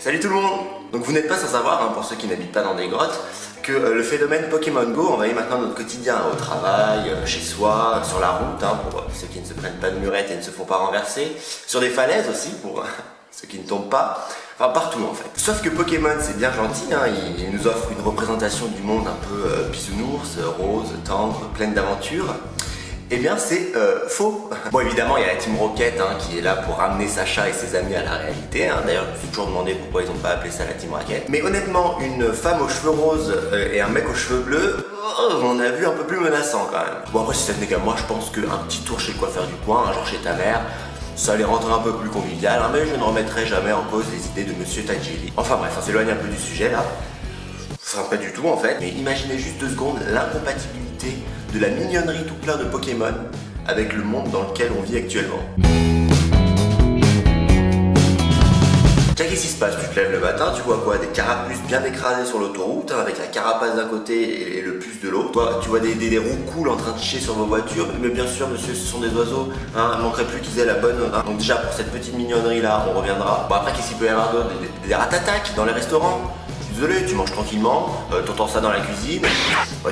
Salut tout le monde! Donc vous n'êtes pas sans savoir, pour ceux qui n'habitent pas dans des grottes, que le phénomène Pokémon Go envahit maintenant notre quotidien, au travail, chez soi, sur la route, pour ceux qui ne se prennent pas de murettes et ne se font pas renverser, sur des falaises aussi, pour ceux qui ne tombent pas, enfin partout en fait. Sauf que Pokémon c'est bien gentil, il nous offre une représentation du monde un peu bisounours, rose, tendre, pleine d'aventures. Eh bien c'est faux. Bon évidemment il y a la Team Rocket qui est là pour ramener Sacha et ses amis à la réalité. D'ailleurs je me suis toujours demandé pourquoi ils n'ont pas appelé ça la Team Rocket. Mais honnêtement une femme aux cheveux roses et un mec aux cheveux bleus, on a vu un peu plus menaçant quand même. Bon après si ça tenait qu'à moi je pense qu'un petit tour chez le coiffeur du coin, genre chez ta mère, ça allait rendre un peu plus convivial, mais je ne remettrai jamais en cause les idées de Monsieur Tajiri. Enfin bref, on s'éloigne un peu du sujet là. Enfin pas du tout en fait, mais imaginez juste 2 secondes l'incompatibilité de la mignonnerie tout plein de Pokémon avec le monde dans lequel on vit actuellement. Tiens, qu'est-ce qui se passe? Tu te lèves le matin, tu vois quoi? Des carapuces bien écrasées sur l'autoroute, avec la carapace d'un côté et le puce de l'autre. Tu vois des roucoules en train de chier sur vos voitures, mais bien sûr monsieur, ce sont des oiseaux, il manquerait plus qu'ils aient la bonne... Donc déjà pour cette petite mignonnerie là, on reviendra. Bon après qu'est-ce qu'il peut y avoir d'autre? Des ratatak dans les restaurants. Désolé, tu manges tranquillement, t'entends ça dans la cuisine,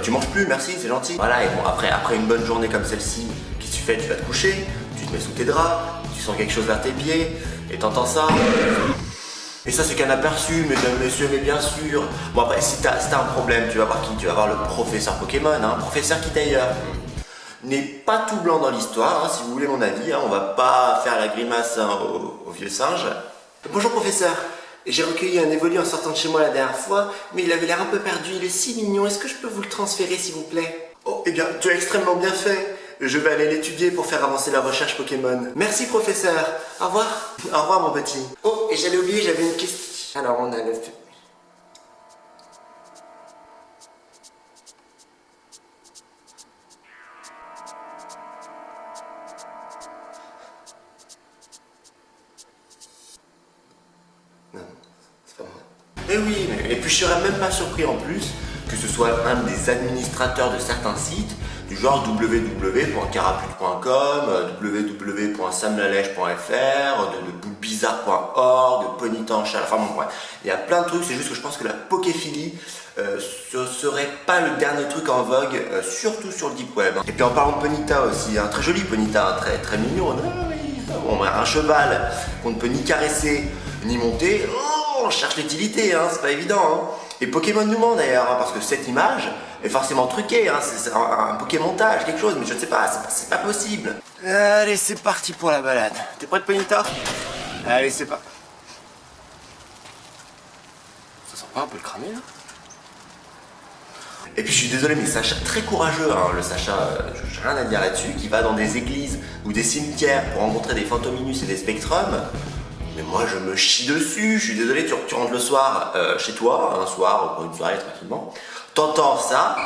tu manges plus, merci, c'est gentil. Voilà, et bon, après une bonne journée comme celle-ci, qu'est-ce que tu fais? Tu vas te coucher, tu te mets sous tes draps, tu sens quelque chose vers tes pieds, et t'entends ça. Et ça, c'est qu'un aperçu, mesdames, messieurs, mais bien sûr. Bon, après, si t'as un problème, tu vas voir qui? Tu vas voir le professeur Pokémon, professeur qui d'ailleurs n'est pas tout blanc dans l'histoire, si vous voulez mon avis, on va pas faire la grimace au vieux singe. Bonjour professeur. J'ai recueilli un évolu en sortant de chez moi la dernière fois, mais il avait l'air un peu perdu, il est si mignon, est-ce que je peux vous le transférer s'il vous plaît? Oh, eh bien, tu as extrêmement bien fait. Je vais aller l'étudier pour faire avancer la recherche Pokémon. Merci professeur, au revoir. Au revoir mon petit. Oh, et j'allais oublier, j'avais une question. Alors on a le... Mais oui, et puis je serais même pas surpris en plus que ce soit un des administrateurs de certains sites du genre www.carapute.com, www.samlalèche.fr, de boulebizarre.org, de ponytanchal, enfin bon bref, il y a plein de trucs, c'est juste que je pense que la poképhilie ce serait pas le dernier truc en vogue, surtout sur le deep web. Et puis en parlant de Ponyta aussi, très joli Ponyta, très mignon, bon, un cheval qu'on ne peut ni caresser ni monter, on cherche l'utilité, c'est pas évident. Et Pokémon nous ment d'ailleurs, parce que cette image est forcément truquée, c'est un Pokémontage, quelque chose, mais je ne sais pas, c'est pas possible. Allez, c'est parti pour la balade. T'es prête, Ponyta? Allez, c'est pas... Ça sent pas un peu le cramé, là? Et puis je suis désolé, mais Sacha, très courageux, le Sacha, j'ai rien à dire là-dessus, qui va dans des églises ou des cimetières pour rencontrer des Phantominus et des Spectrums. Mais moi je me chie dessus, je suis désolé, tu rentres le soir chez toi, un soir, pour une soirée tranquillement, t'entends ça,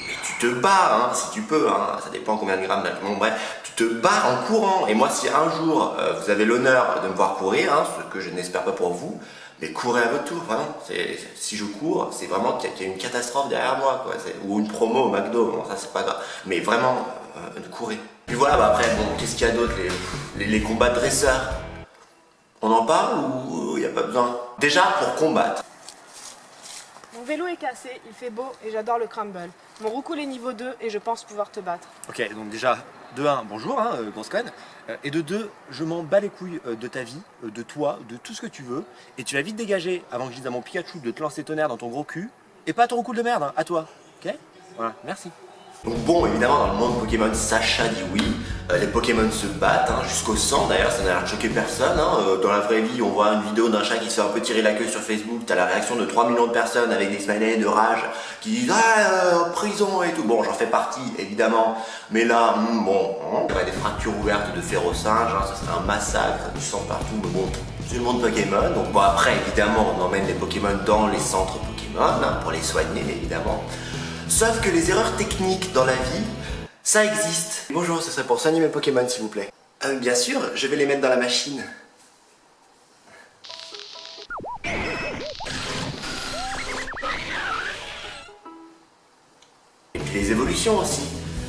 et tu te bats, si tu peux, ça dépend combien de grammes, bon bref, tu te bats en courant. Et moi si un jour vous avez l'honneur de me voir courir, ce que je n'espère pas pour vous, mais courez à votre tour, vraiment. Si je cours, c'est vraiment qu'il y a une catastrophe derrière moi, quoi. Ou une promo au McDo, bon, ça c'est pas grave, mais vraiment, courez. Puis voilà, après, bon, qu'est-ce qu'il y a d'autre, les combats de dresseurs? On en parle ou il n'y a pas besoin? Déjà, pour combattre. Mon vélo est cassé, il fait beau et j'adore le crumble. Mon roucoule est niveau 2 et je pense pouvoir te battre. Ok, donc déjà, de 1, bonjour, grosse conne. Et de 2, je m'en bats les couilles de ta vie, de toi, de tout ce que tu veux. Et tu vas vite dégager avant que je dise à mon Pikachu de te lancer tonnerre dans ton gros cul. Et pas ton roucoule de merde, à toi. Ok? Voilà, merci. Donc bon, évidemment, dans le monde Pokémon, Sacha dit oui. Les Pokémon se battent, jusqu'au sang d'ailleurs, ça n'a l'air de choquer personne. Dans la vraie vie, on voit une vidéo d'un chat qui se fait un peu tirer la queue sur Facebook, t'as la réaction de 3 millions de personnes avec des smileys de rage qui disent prison et tout. Bon, j'en fais partie, évidemment, mais là, bon, il y aurait des fractures ouvertes de férocinges, ça serait un massacre, du sang partout, mais bon, c'est le monde Pokémon. Donc bon, après, évidemment, on emmène les Pokémon dans les centres Pokémon, pour les soigner, évidemment. Sauf que les erreurs techniques dans la vie, ça existe. Bonjour, ce serait pour soigner mes Pokémon s'il vous plaît. Bien sûr, je vais les mettre dans la machine. Et puis les évolutions aussi.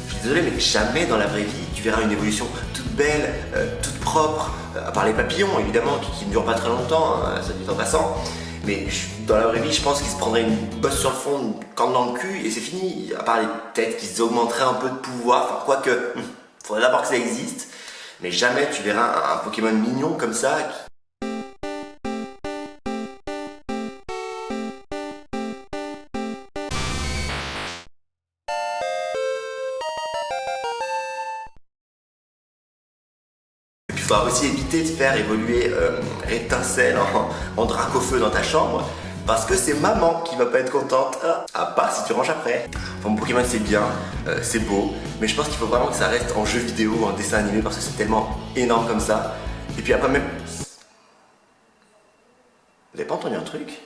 Je suis désolé, mais jamais dans la vraie vie, tu verras une évolution toute belle, toute propre. propre, à part les papillons évidemment qui ne durent pas très longtemps, hein, ça dit en passant. Mais dans la vraie vie, je pense qu'il se prendrait une bosse sur le front, une corne dans le cul et c'est fini. À part les têtes qui augmenteraient un peu de pouvoir, enfin quoique, faudrait d'abord que ça existe. Mais jamais tu verras un Pokémon mignon comme ça. Il faudra aussi éviter de faire évoluer Étincelle en Dracofeu dans ta chambre parce que c'est maman qui va pas être contente, à part si tu ranges après. Enfin, mon Pokémon c'est bien, c'est beau, mais je pense qu'il faut vraiment que ça reste en jeu vidéo ou en dessin animé parce que c'est tellement énorme comme ça. Et puis après même... Vous avez pas entendu un truc ?